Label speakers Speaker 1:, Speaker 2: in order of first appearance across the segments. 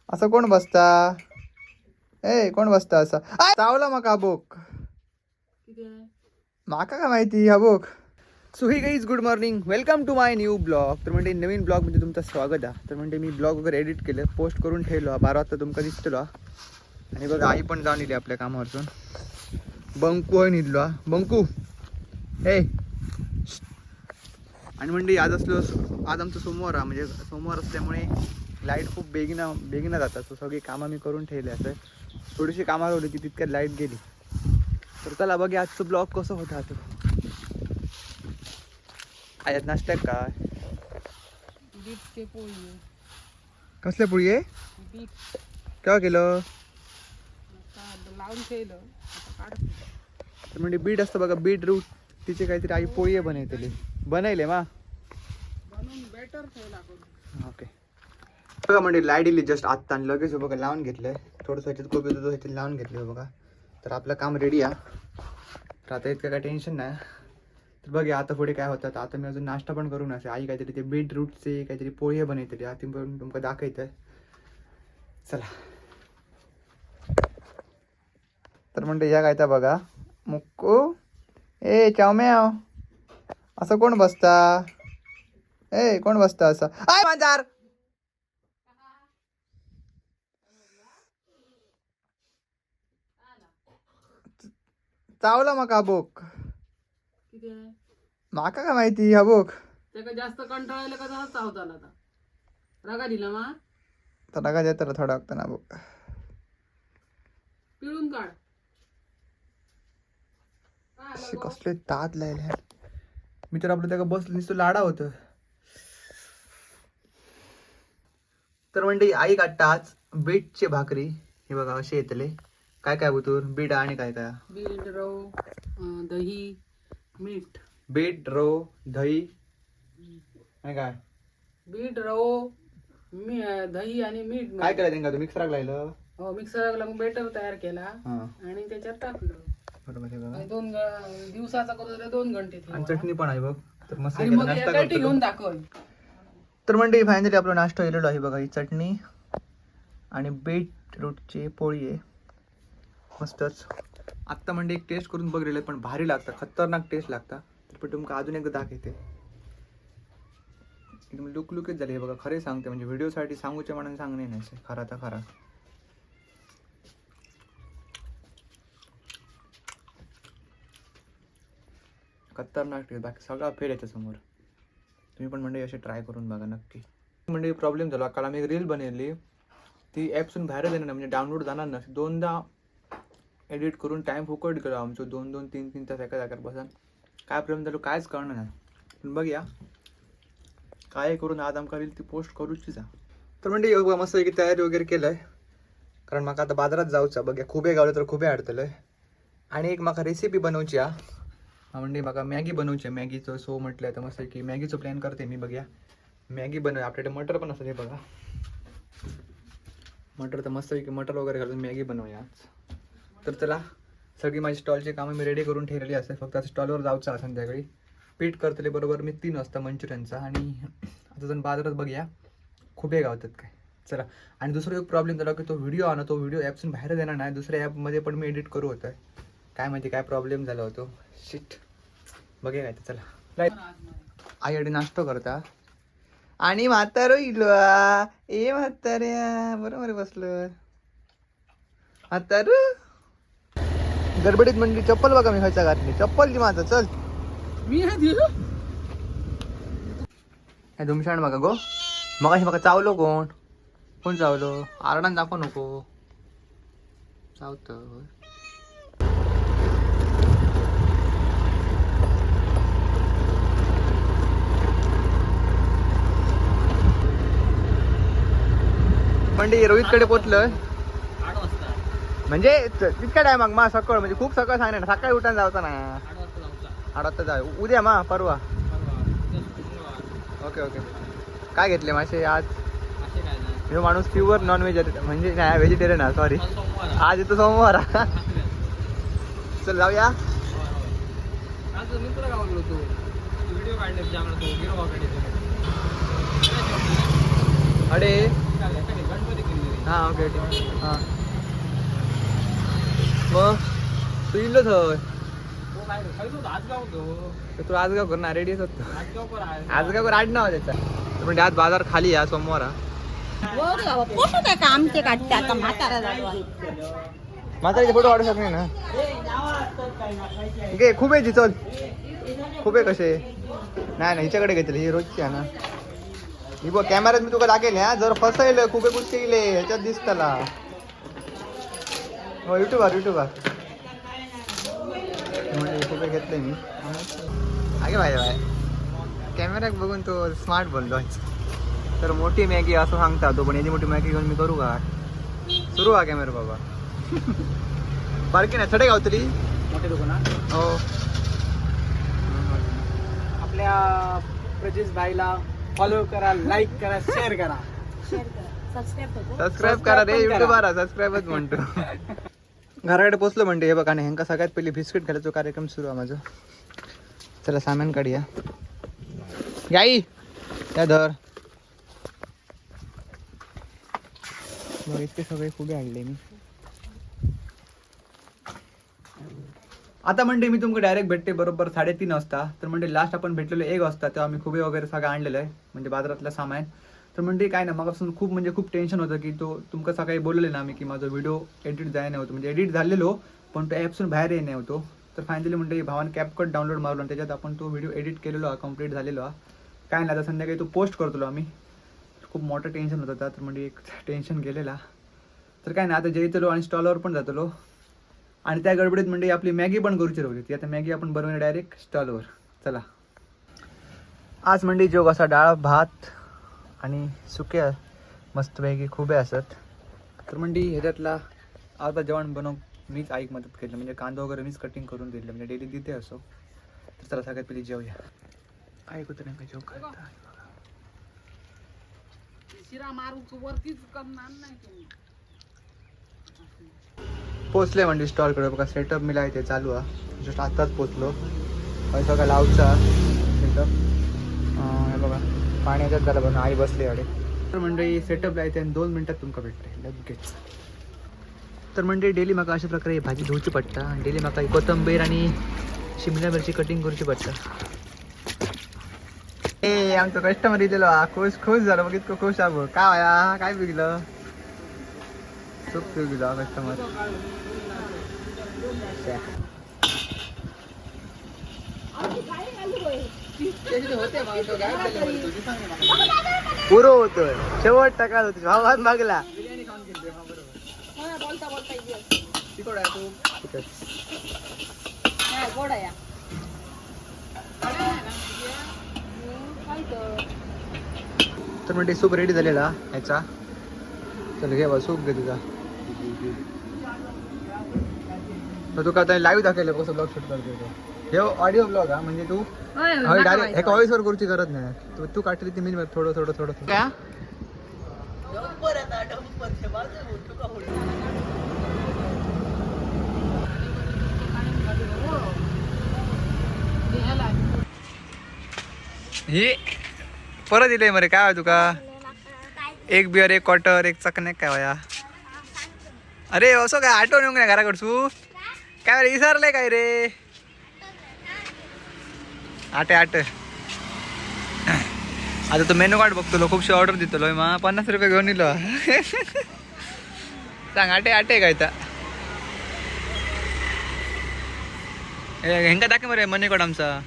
Speaker 1: असं कोण बसता? ए कोण बसता असं? चावला मका बोक. माका काय माहिती हा बोक. So hi guys good morning, welcome to my new blog. तर म्हणजे नवीन ब्लॉगमध्ये तुमचं स्वागत आहे. तर म्हणजे मी ब्लॉग वगैरे एडिट केलं, पोस्ट करून ठेवलो. 12 वाजता तुमका दिसतलो. आणि बघा आई पण जाऊन इली आपल्या कामावरतून. बंकू आहे निघलो. बंकू हे. आणि म्हणजे आज आमचं सोमवार आहे, म्हणजे सोमवार असल्यामुळे लाईट खूप बेगिना जातात. सो सगळी कामं मी करून ठेवले. असं थोडीशी कामाला होती ती तितक्यात लाईट गेली. तर चला बघा आजचं ब्लॉग कसं होतं. आता आयात नाश्ता काय?
Speaker 2: बीटचे पोळी.
Speaker 1: कसल्या पोळी आहे?
Speaker 2: बीट
Speaker 1: केव्हा केलं?
Speaker 2: लावून ठेवलं, आता काढत.
Speaker 1: तर म्हणजे बीट असतं बघा, बीट रूट. तिचे काहीतरी आई पोळी बनवले मा
Speaker 2: बनवून बेटर ठेवला करून.
Speaker 1: ओके. बघा म्हणजे लाईट इली जस्ट आत्ता आणि लगेच बघा लावून घेतलंय. थोडंसं ह्याच्यात कोबी होतं ह्याच्यात लावून घेतलं बघा. तर आपलं काम रेडी आहे. तर आता इतकं काय टेन्शन नाही. तर बघा आता पुढे काय होतं. आता मी अजून नाश्ता पण करून असे आई काहीतरी ते बीट रूटचे काहीतरी पोळी बनवतली. ती पण तुमका दाखवतं. चला. तर म्हणजे या काय बघा मुक्कू. ए चावम्याव, असं कोण बसता? ए कोण बसता असं? आय मांजार. चावला मका बोक.
Speaker 2: किती आहे?
Speaker 1: माका काय माहिती हा बोक.
Speaker 2: त्याला जास्त कंटाळायला का जरा चावताला आता. रगा दिला मा
Speaker 1: तर नका देत थोडा वक्त ना बोक.
Speaker 2: पिळून काढ.
Speaker 1: कसले तात लायले. मी तर आपलं त्या बसलं नुसतं लाडा होतं. तर म्हणजे आई काढता आज बीटचे भाकरी. हे बघा असे येतले. काय काय बुतूर बीट आणि काय काय?
Speaker 2: बीट, रव, दही, मीठ.
Speaker 1: बीट, रव, दही आणि काय?
Speaker 2: बीट, रव, दही आणि मीठ.
Speaker 1: काय केलं त्यांना तू मिक्सराक लायलं?
Speaker 2: हो, मिक्सर लागून बेटर तयार केला
Speaker 1: हा
Speaker 2: आणि त्याच्यात टाकलं.
Speaker 1: बरोबर आहे बघा.
Speaker 2: 2 दिवसाचा करू 2 घंटे
Speaker 1: आणि
Speaker 2: ठेवा.
Speaker 1: चटणी पण आहे बघ. तर मस्त
Speaker 2: आणि मग
Speaker 1: नाश्ता
Speaker 2: एकाटी
Speaker 1: करतो.
Speaker 2: घेऊन दाखव.
Speaker 1: तर म्हणजे फायनली आपला नाश्ता गेलेलो आहे बघा. ही चटणी आणि बीट रूटची पोळी आहे. मस्तच. आत्ता म्हणजे एक टेस्ट करून बघलेलं पण भारी लागतं, खतरनाक टेस्ट लागता. तर पण तुमका अजून एकदा दाखवते. एकदम लुकलुकीत झाले हे बघा. खरे सांगते म्हणजे व्हिडिओसाठी सांगूच्या मनाने सांगणे नाही, खरा तर खरा. खतरनाक टेस्ट, बाकी सगळा फेल याच्या समोर. तुम्ही पण म्हणजे असे ट्राय करून बघा नक्की. म्हणजे प्रॉब्लेम झाला काल आम्ही रील बनवली, ती ॲपसून बाहेर येणार नाही, म्हणजे डाउनलोड जाणार नाही. 2दा एडिट करून टाईम फुकट गेलो आमचं. 2-2, 3-3 तास एका जागेवर बसा. काय प्रॉब्लेम झालो कायच कळणार नाही. पण बघूया काय करून आज आमका रील ती पोस्ट करूची जा. तर म्हणजे बघा मस्त की तयारी वगैरे केलंय. कारण माका आता बाजारात जाऊचा. बघा खुबे गावले तर खुबे हाडतलंय. आणि एक माका रेसिपी बनवची हा. म्हणजे बघा मॅगी बनवची. मॅगीचं सो म्हटलं तर मस्त की मॅगीचं प्लॅन करते मी. बघूया मॅगी बनवूया. आपल्याकडे मटर पण असतं हे बघा. मटर तर मस्त की मटर वगैरे घालून मॅगी बनवूया आज. तर चला सगळी माझी स्टॉलची कामं मी रेडी करून ठेवलेली असते. फक्त आता स्टॉलवर जाऊचं आहे संध्याकाळी. पीठ करतले बरोबर मी 3 वाजता मंचुरियनचा. आणि आता जण बाजारात बघूया खुबे गावतात काय. चला. आणि दुसरा एक प्रॉब्लेम झाला की तो व्हिडिओ ॲपसून बाहेर देणार नाही. दुसऱ्या ॲपमध्ये पण मी एडिट करू होतं. काय माहिती काय प्रॉब्लेम झाला होतो. शिट. बघूया काय. तर चला आईकडे नाश्ता करता. आणि म्हातारो इलवा. ए म्हाताऱ्या बरोबर बसलं म्हातारू. गडबडीत म्हणली चप्पल बघा मी खायचा घातली. चप्पल ती माझा. चल
Speaker 2: मी हे दिलं.
Speaker 1: हे धुमशाण बघा गो. मग अशी बघा चावलो कोण चावलो. आरडान दाखव नको चावत. म्हणजे रोहितकडे पोचलं. म्हणजे तितका टायम मा सकाळ म्हणजे खूप सकाळ सांगणार ना. सकाळी उठान जावचा ना. 8 वाजता जाऊ उद्या मा परवा. Okay okay. काय घेतले मासे आज? हे माणूस प्युअर नॉन व्हेजिटेरियन म्हणजे नाही व्हेजिटेरियन आहे. सॉरी आज येतो सोमवार. चल जाऊया. अरे हां ओके ठीक हां मग तू इल्लो थंय तू आजगाव करणार रेडीच होतो आजगाव आडनाव त्याचा म्हणजे आज बाजार खाली आहे सोमवार
Speaker 3: फोटो काय का आमचे काढते आता म्हातारा झालो
Speaker 1: म्हातारीचे फोटो काढू शकत नाही ना घे खूप आहे चल खूप आहे कसे नाही ना हिच्याकडे घेतले ही रोजची आहे ना ही बघ कॅमेऱ्यात मी तुका दाखवेल हा जर फसयलं खूप कुस्ती गेले ह्याच्यात दिसतला हो युट्यूबर म्हणजे खूप घेतले मी आगे भाई कॅमेऱ्यात बघून तो स्मार्ट बोललो तर मोठी मॅगी असं सांगता तो पण याची मोठी मॅगी घेऊन मी करू का सुरू हा कॅमेरा बाबा बारकी नाही थडे गावतली
Speaker 2: मोठे दुकान
Speaker 1: हो
Speaker 2: आपल्या प्रजेश भाईला फॉलो करा लाईक करा शेअर करा
Speaker 1: सबस्क्राईब करा रे युट्यूबर सबस्क्राईबच म्हणतो घराकडे पोचलो म्हणते हे बघा नाही ह्यांका सगळ्यात पहिली बिस्किट घालायचो कार्यक्रम सुरू आहे माझं चला सामान काढूया गाई त्या धर मग इतके सगळे खुबे आणले मी आता म्हणते मी तुमको डायरेक्ट भेटते बरोबर 3:30 वाजता तर म्हणजे लास्ट आपण भेटलेलो 1 वाजता तेव्हा मी खुबे वगैरे सगळं आणलेलं आहे म्हणजे बाजारातलं सामान तर म्हणजे काय ना मगापासून खूप म्हणजे खूप टेन्शन होतं की तो तुमका सकाळी बोलले ना मी की माझा व्हिडिओ एडिट जाय नाही होतो म्हणजे एडिट झालेलो पण तो ॲपसून बाहेर येत नाही होतो तर फायनली म्हणजे भावाने कॅपकट डाउनलोड मारलो आणि त्याच्यात आपण तो व्हिडिओ एडिट केलेलो हा कम्प्लीट झालेलो हा काय नाही आता संध्याकाळी तो पोस्ट करतो आम्ही खूप मोठं टेन्शन होतं तर म्हणजे एक टेन्शन गेलेला तर काय नाही आता जेतलो आणि स्टॉलवर पण जातलो आणि त्या गडबडीत म्हणजे आपली मॅगी पण करूची राहिली ती आता मॅगी आपण बनवणे डायरेक्ट स्टॉलवर चला आज म्हणजे जोग असा डाळ भात आणि सुक्या मस्तपैकी खुबे असत तर म्हणजे ह्याच्यातला अर्धा जेवण बनव मीच आईक मदत केली म्हणजे कांदा वगैरे मीच कटिंग करून दिले म्हणजे डेली देते असो तर चला सगळ्यात पहिली जेवूया ऐकू तर नाही पाहिजे जेव करता
Speaker 2: शिरा मारू वरतीच करणार नाही तुम्ही
Speaker 1: पोचले म्हणजे स्टॉलकडे बघा सेटअप मिला इथे चालू आहे जस्ट आत्ताच पोचलो पैसा का लावचा सेटअप हे बघा पाण्याच्यात झालं बघा आई बसली अडे तर म्हणजे सेटअपला येते आणि 2 मिनिटात तुमका भेटते लगेच तर म्हणजे डेली म्हाका अशा प्रकारे भाजी धुवची पडटा आणि डेली म्हाका कोथंबीर आणि शिमला मिरची कटिंग करूची पडटा ए आमचं कस्टमर दिलो हा खुश झालं बघ इतकं खुश आहे बघ काय वया काय बिगलं खूप बिगला कस्टमर पुरो होतोय शेवट टाकाल होती भावात मागला तर म्हणजे सूप रेडी झालेला ह्याचा चल घे बा सूप घे तुझा तुका आता लाईव्ह दाखवलं कसं ब्लॉग शूट करतो हे ऑडिओ ब्लॉग हा म्हणजे तू डायरेक्ट एका व्हॉइस वर करूची गरज नाही तू काढली ती मी थोडं थोडं थोडं काय हे परत दिले मरे काय तुका एक बिअर एक क्वार्टर एक चकनेक काय वया अरे असं काय आठवण येऊन नाही घराकडसू काय रे विसरलंय काय रे आटे आता तो मेनू कार्ड बघतो खूपशी ऑर्डर देतो मा 50 रुपये घेऊन येलो सांग आटे काय तर हेंका दाखव मरे मनी कार्ड आमचा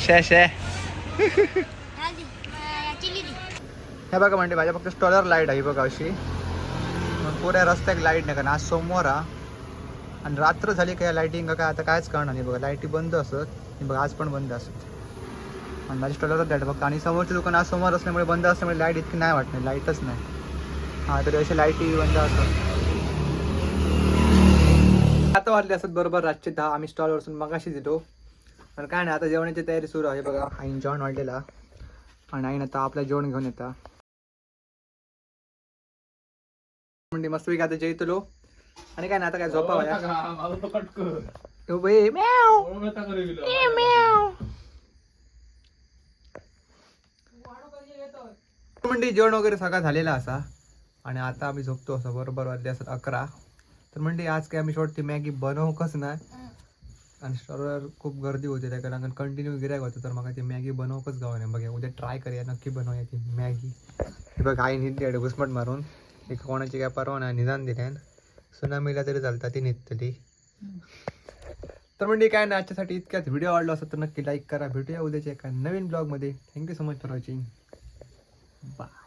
Speaker 1: शे हे बघा म्हणते माझ्या फक्त स्टॉलर लाईट आहे बघा अशी पुऱ्या रस्त्याक लाईट नाही कारण आज सोमवार आणि रात्र झाली काय लाईटिंग काय आता कायच करणार नाही बघा लाईटी बंद असत बघा आज पण बंद असत आणि माझी स्टॉलरच लाईट बघा आणि समोरचे दुकान आज सोमवार असल्यामुळे बंद असल्यामुळे लाईट इतकी नाही वाटत नाही लाईटच नाही हां तरी अशी लाईटी बंद असतात आता वाजले असत बरोबर रातचे 10 आम्ही स्टॉलवरसून मगाशीच येतो पण काय नाही आता जेवणाची तयारी सुरू आहे बघा आईन जेवण वाढलेला आणि आईन आता आपलं जेवण घेऊन येता म्हणजे मस्तपैकी आता जेवतलो आणि काय ना आता काय झोपा म्हणजे जेवण वगैरे सगळा झालेला असा आणि आता आम्ही झोपतो असं बरोबर वाजले असत 11. तर म्हणजे आज काय आम्ही शेवट ती मॅगी बनवूकच ना आणि स्टोरवर खूप गर्दी होती त्या कारण कंटिन्यू गिरायक होतं तर मग ती मॅगी बनवूकच गाव नाही बघा उद्या ट्राय करूया नक्की बनवूया ती मॅगी. हे बघ आई निघते घुसमट मारून एक कोणाची काय परवाना निदान दिल्या सुनामीला तरी चालता ती निघतली. तर म्हणजे काय ना आजच्यासाठी इतक्याच व्हिडिओ आवडला असेल तर नक्की लाईक करा. भेटूया उद्याच्या एका नवीन ब्लॉगमध्ये. Thank you so much for watching. Bye.